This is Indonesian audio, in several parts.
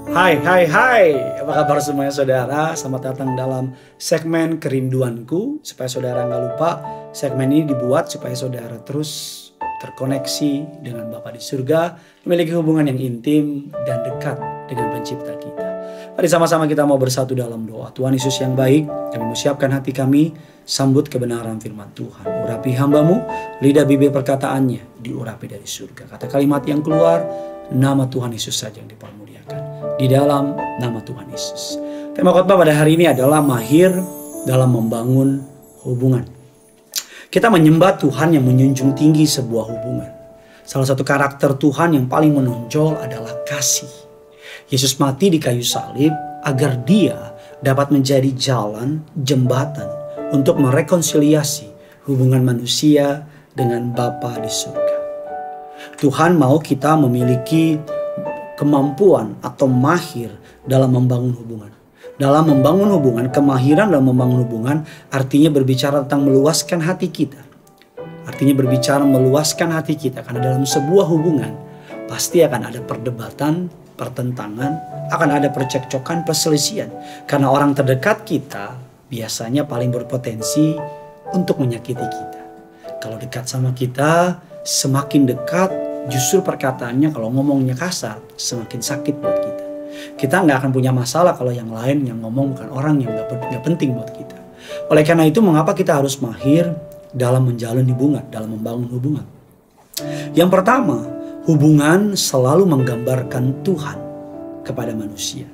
Hai, hai, hai. Apa kabar semuanya saudara? Selamat datang dalam segmen Kerinduanku. Supaya saudara nggak lupa, segmen ini dibuat supaya saudara terus terkoneksi dengan Bapa di surga, memiliki hubungan yang intim dan dekat dengan pencipta kita. Mari sama-sama kita mau bersatu dalam doa. Tuhan Yesus yang baik, kami mau siapkan hati kami, sambut kebenaran firman Tuhan. Urapi hambamu, lidah bibir perkataannya diurapi dari surga. Kata kalimat yang keluar, nama Tuhan Yesus saja yang dipermuliakan. Di dalam nama Tuhan Yesus. Tema khotbah pada hari ini adalah mahir dalam membangun hubungan. Kita menyembah Tuhan yang menjunjung tinggi sebuah hubungan. Salah satu karakter Tuhan yang paling menonjol adalah kasih. Yesus mati di kayu salib agar Dia dapat menjadi jalan, jembatan untuk merekonsiliasi hubungan manusia dengan Bapa di surga. Tuhan mau kita memiliki kemampuan atau mahir dalam membangun hubungan. Dalam membangun hubungan, kemahiran dalam membangun hubungan artinya berbicara tentang meluaskan hati kita. Artinya berbicara meluaskan hati kita. Karena dalam sebuah hubungan pasti akan ada perdebatan, pertentangan, akan ada percekcokan, perselisihan. Karena orang terdekat kita biasanya paling berpotensi untuk menyakiti kita. Kalau dekat sama kita, semakin dekat, justru perkataannya kalau ngomongnya kasar semakin sakit buat kita. Kita nggak akan punya masalah kalau yang lain yang ngomong bukan orang yang nggak penting buat kita. Oleh karena itu mengapa kita harus mahir dalam menjalin hubungan, dalam membangun hubungan. Yang pertama, hubungan selalu menggambarkan Tuhan kepada manusia.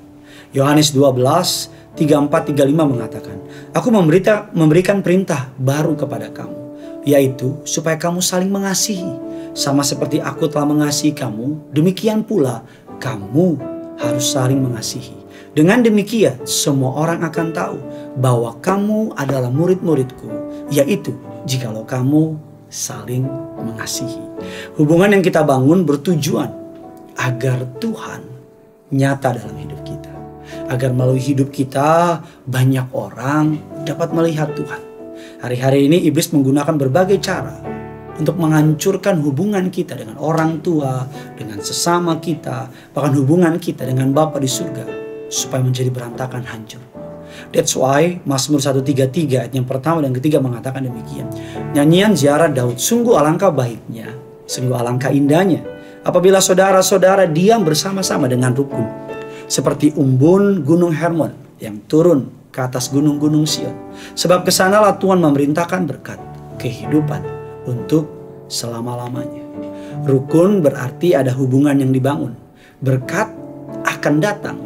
Yohanes 12, 34-35 mengatakan, Aku memberikan perintah baru kepada kamu, yaitu supaya kamu saling mengasihi. Sama seperti aku telah mengasihi kamu, demikian pula kamu harus saling mengasihi. Dengan demikian semua orang akan tahu bahwa kamu adalah murid-muridku, yaitu jikalau kamu saling mengasihi. Hubungan yang kita bangun bertujuan agar Tuhan nyata dalam hidup kita. Agar melalui hidup kita banyak orang dapat melihat Tuhan. Hari-hari ini iblis menggunakan berbagai cara untuk menghancurkan hubungan kita dengan orang tua, dengan sesama kita, bahkan hubungan kita dengan Bapa di surga, supaya menjadi berantakan, hancur. That's why Mazmur 133 ayat yang pertama dan ketiga mengatakan demikian. Nyanyian ziarah Daud, sungguh alangkah baiknya, sungguh alangkah indahnya, apabila saudara-saudara diam bersama-sama dengan rukun, seperti embun gunung Hermon yang turun ke atas gunung-gunung Sion. Sebab kesanalah Tuhan memerintahkan berkat, kehidupan untuk selama-lamanya. Rukun berarti ada hubungan yang dibangun. Berkat akan datang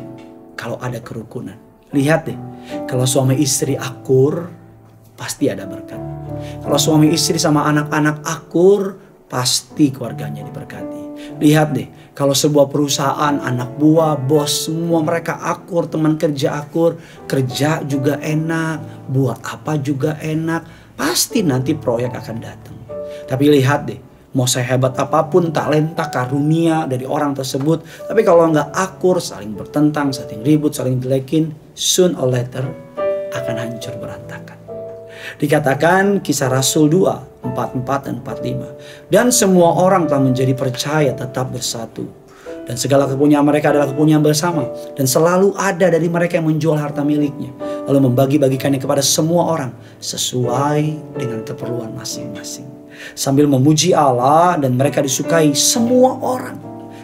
kalau ada kerukunan. Lihat deh, kalau suami istri akur, pasti ada berkat. Kalau suami istri sama anak-anak akur, pasti keluarganya diberkati. Lihat deh, kalau sebuah perusahaan, anak buah, bos, semua mereka akur, teman kerja akur, kerja juga enak, buat apa juga enak, pasti nanti proyek akan datang. Tapi lihat deh, mau sehebat apapun talenta karunia dari orang tersebut, tapi kalau nggak akur, saling bertentang, saling ribut, saling jelekin, soon or later akan hancur berantakan. Dikatakan Kisah Rasul 2, 44 dan 45. Dan semua orang telah menjadi percaya tetap bersatu. Dan segala kepunyaan mereka adalah kepunyaan bersama. Dan selalu ada dari mereka yang menjual harta miliknya, lalu membagi-bagikannya kepada semua orang sesuai dengan keperluan masing-masing. Sambil memuji Allah, dan mereka disukai semua orang.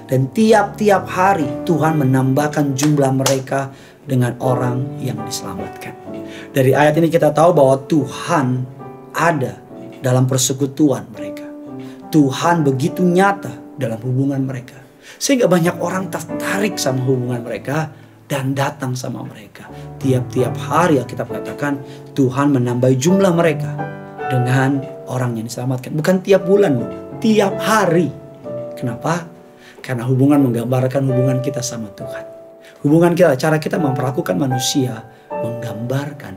Dan tiap-tiap hari Tuhan menambahkan jumlah mereka dengan orang yang diselamatkan. Dari ayat ini kita tahu bahwa Tuhan ada dalam persekutuan mereka. Tuhan begitu nyata dalam hubungan mereka, sehingga banyak orang tertarik sama hubungan mereka dan datang sama mereka. Tiap-tiap hari Alkitab katakan Tuhan menambah jumlah mereka dengan orang yang diselamatkan. Bukan tiap bulan loh, tiap hari. Kenapa? Karena hubungan menggambarkan hubungan kita sama Tuhan. Hubungan kita, cara kita memperlakukan manusia menggambarkan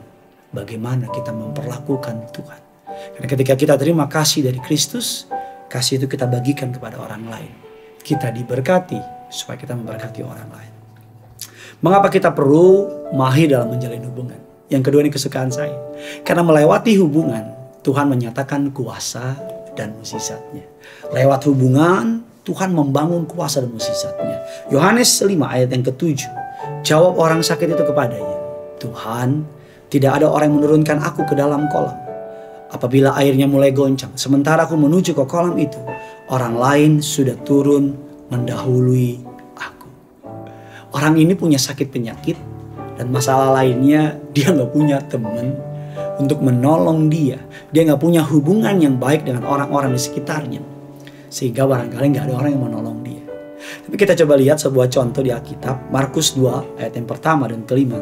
bagaimana kita memperlakukan Tuhan. Karena ketika kita terima kasih dari Kristus, kasih itu kita bagikan kepada orang lain. Kita diberkati supaya kita memberkati orang lain. Mengapa kita perlu mahir dalam menjalin hubungan? Yang kedua, ini kesukaan saya. Karena melewati hubungan, Tuhan menyatakan kuasa dan mukjizatnya. Lewat hubungan, Tuhan membangun kuasa dan mukjizatnya. Yohanes 5 ayat yang ke-7. Jawab orang sakit itu kepadanya, Tuhan, tidak ada orang yang menurunkan aku ke dalam kolam apabila airnya mulai goncang. Sementara aku menuju ke kolam itu, orang lain sudah turun mendahului aku. Orang ini punya sakit penyakit dan masalah lainnya, dia gak punya teman untuk menolong dia. Dia gak punya hubungan yang baik dengan orang-orang di sekitarnya, sehingga barangkali gak ada orang yang menolong dia. Tapi kita coba lihat sebuah contoh di Alkitab, Markus 2 ayat yang pertama dan kelima.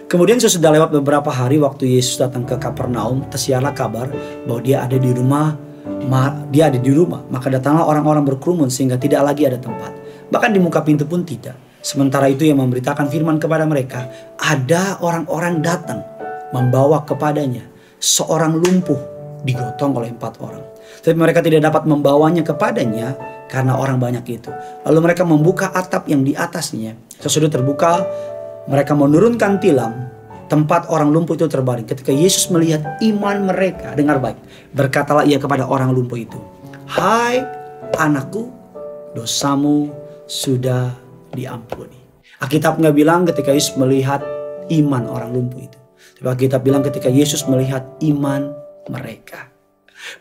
Kemudian sesudah lewat beberapa hari waktu Yesus datang ke Kapernaum, tersiarlah kabar bahwa dia ada di rumah. Maka datanglah orang-orang berkerumun sehingga tidak lagi ada tempat. Bahkan di muka pintu pun tidak. Sementara itu yang memberitakan firman kepada mereka, ada orang-orang datang membawa kepadanya seorang lumpuh digotong oleh 4 orang. Tapi mereka tidak dapat membawanya kepadanya karena orang banyak itu. Lalu mereka membuka atap yang di atasnya. Sesudah terbuka, mereka menurunkan tilam tempat orang lumpuh itu terbaring. Ketika Yesus melihat iman mereka, dengar baik, berkatalah ia kepada orang lumpuh itu, hai anakku, dosamu sudah diampuni. Alkitab nggak bilang ketika Yesus melihat iman orang lumpuh itu, tapi Alkitab bilang ketika Yesus melihat iman mereka.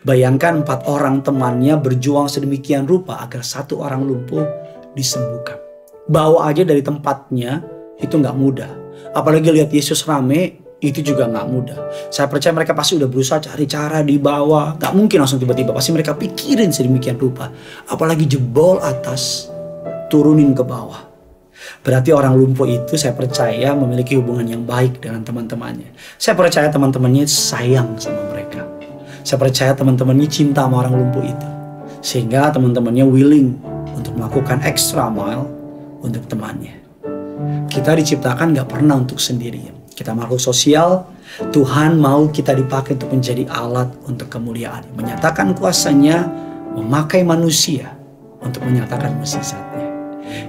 Bayangkan 4 orang temannya berjuang sedemikian rupa agar 1 orang lumpuh disembuhkan. Bawa aja dari tempatnya itu nggak mudah. Apalagi lihat Yesus rame, itu juga nggak mudah. Saya percaya mereka pasti udah berusaha cari cara dibawa. Nggak mungkin langsung tiba-tiba. Pasti mereka pikirin sedemikian rupa. Apalagi jebol atas, turunin ke bawah. Berarti orang lumpuh itu saya percaya memiliki hubungan yang baik dengan teman-temannya. Saya percaya teman-temannya sayang sama mereka. Saya percaya teman-temannya cinta sama orang lumpuh itu. Sehingga teman-temannya willing untuk melakukan extra mile untuk temannya. Kita diciptakan gak pernah untuk sendirian. Kita makhluk sosial. Tuhan mau kita dipakai untuk menjadi alat untuk kemuliaan. Menyatakan kuasanya, memakai manusia untuk menyatakan mukjizatnya.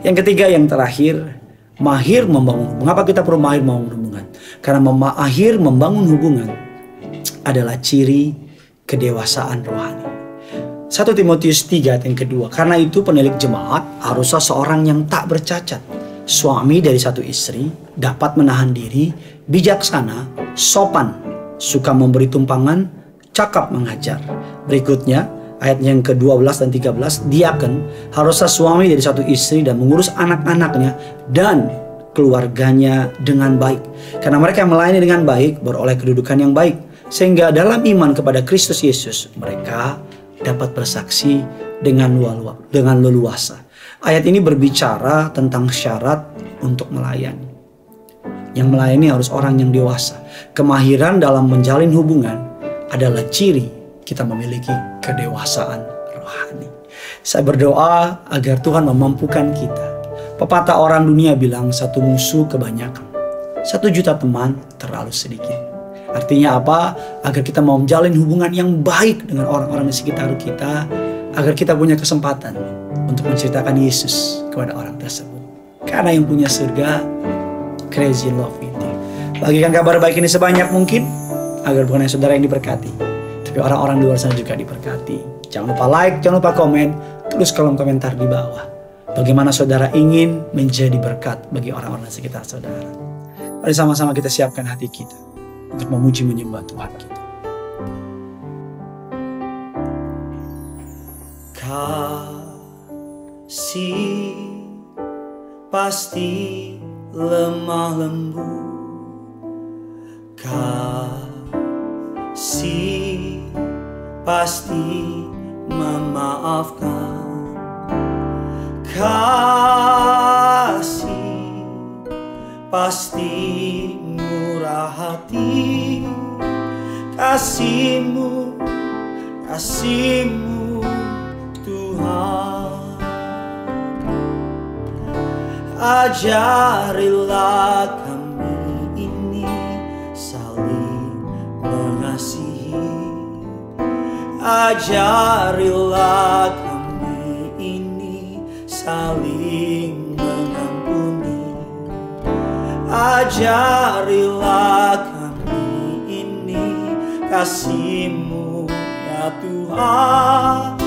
Yang ketiga, yang terakhir, mahir membangun. Mengapa kita perlu mahir membangun hubungan? Karena mahir membangun hubungan adalah ciri kedewasaan rohani. 1 Timotius 3 ayat yang kedua. Karena itu penilik jemaat haruslah seorang yang tak bercacat, suami dari 1 istri, dapat menahan diri, bijaksana, sopan, suka memberi tumpangan, cakap mengajar. Berikutnya ayat yang ke-12 dan 13, diaken haruslah suami dari 1 istri dan mengurus anak-anaknya dan keluarganya dengan baik. Karena mereka yang melayani dengan baik beroleh kedudukan yang baik. Sehingga dalam iman kepada Kristus Yesus mereka dapat bersaksi dengan leluasa. Ayat ini berbicara tentang syarat untuk melayani. Yang melayani harus orang yang dewasa. Kemahiran dalam menjalin hubungan adalah ciri kita memiliki kedewasaan rohani. Saya berdoa agar Tuhan memampukan kita. Pepatah orang dunia bilang 1 musuh kebanyakan, 1 juta teman terlalu sedikit. Artinya apa? Agar kita mau menjalin hubungan yang baik dengan orang-orang di sekitar kita, agar kita punya kesempatan untuk menceritakan Yesus kepada orang tersebut. Karena yang punya surga, crazy love itu. Bagikan kabar baik ini sebanyak mungkin, agar bukan hanya saudara yang diberkati, tapi orang-orang di luar sana juga diberkati. Jangan lupa like, jangan lupa komen, tulis kolom komentar di bawah. Bagaimana saudara ingin menjadi berkat bagi orang-orang di sekitar saudara. Mari sama-sama kita siapkan hati kita untuk memuji menyembah Tuhan kita. Kasih pasti lemah lembut, kasih pasti memaafkan, kasih pasti murah hati. Kasih-Mu, kasih-Mu Tuhan. Ajarilah kami ini saling mengasihi. Ajarilah kami ini saling mengampuni. Ajarilah kami ini kasih-Mu ya Tuhan.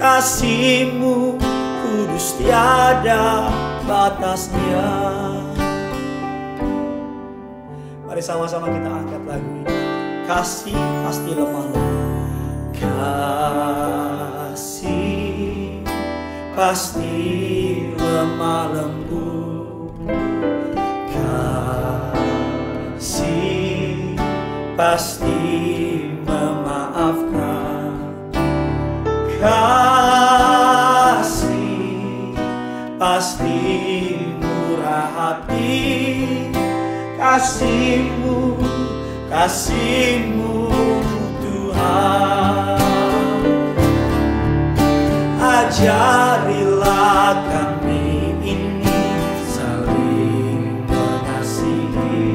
Kasih-Mu ku kudus tiada batasnya. Mari sama-sama kita angkat lagu ini. Kasih pasti lemah lembut. Kasih pasti lemah lembut. Kasih pasti memaafkan. Kasih pasti murah hati. Kasih-Mu, kasih-Mu Tuhan. Ajarilah kami ini saling mengasihi.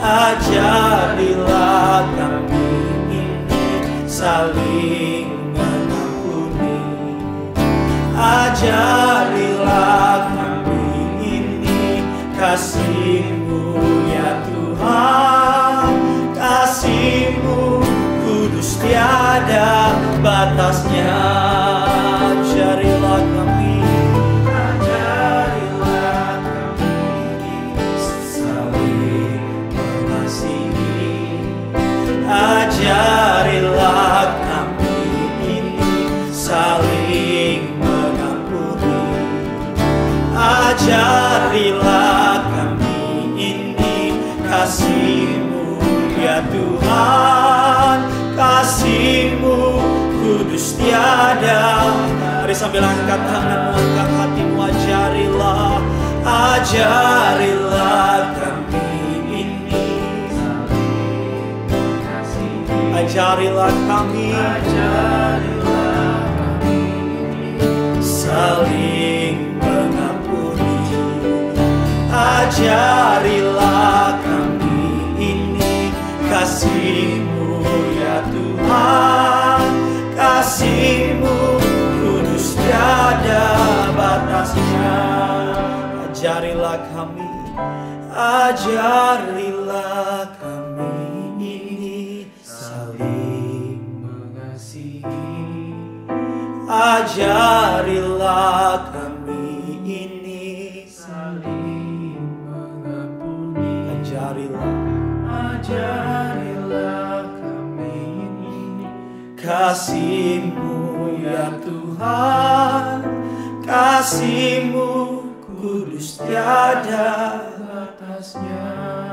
Ajarilah kami ini saling mengampuni. Ajarilah kami ini kasih-Mu ya Tuhan. Kasih-Mu kudus tiada batasnya. Ajarilah kami, ajarilah kami saling mengasihi. Ajarilah kami ini saling mengampuni. Ajarilah kami ini kasih-Mu ya Tuhan. Kasih-Mu kudus tiada. Mari sambil angkat tanganmu, angkat hatimu. Ajarilah, ajarilah kami ini. Ajarilah kami, ajarilah kami saling mengampuni. Ajarilah kami ini kasih-Mu ya Tuhan. Kasih-Mu kudus tiada batasnya. Ajarilah kami, ajarilah kami ini saling mengasihi. Ajarilah kami ini saling mengampuni. Ajarilah, ajarilah kami ini kasih-Mu ya Tuhan. Kasih-Mu kudus tiada batasnya.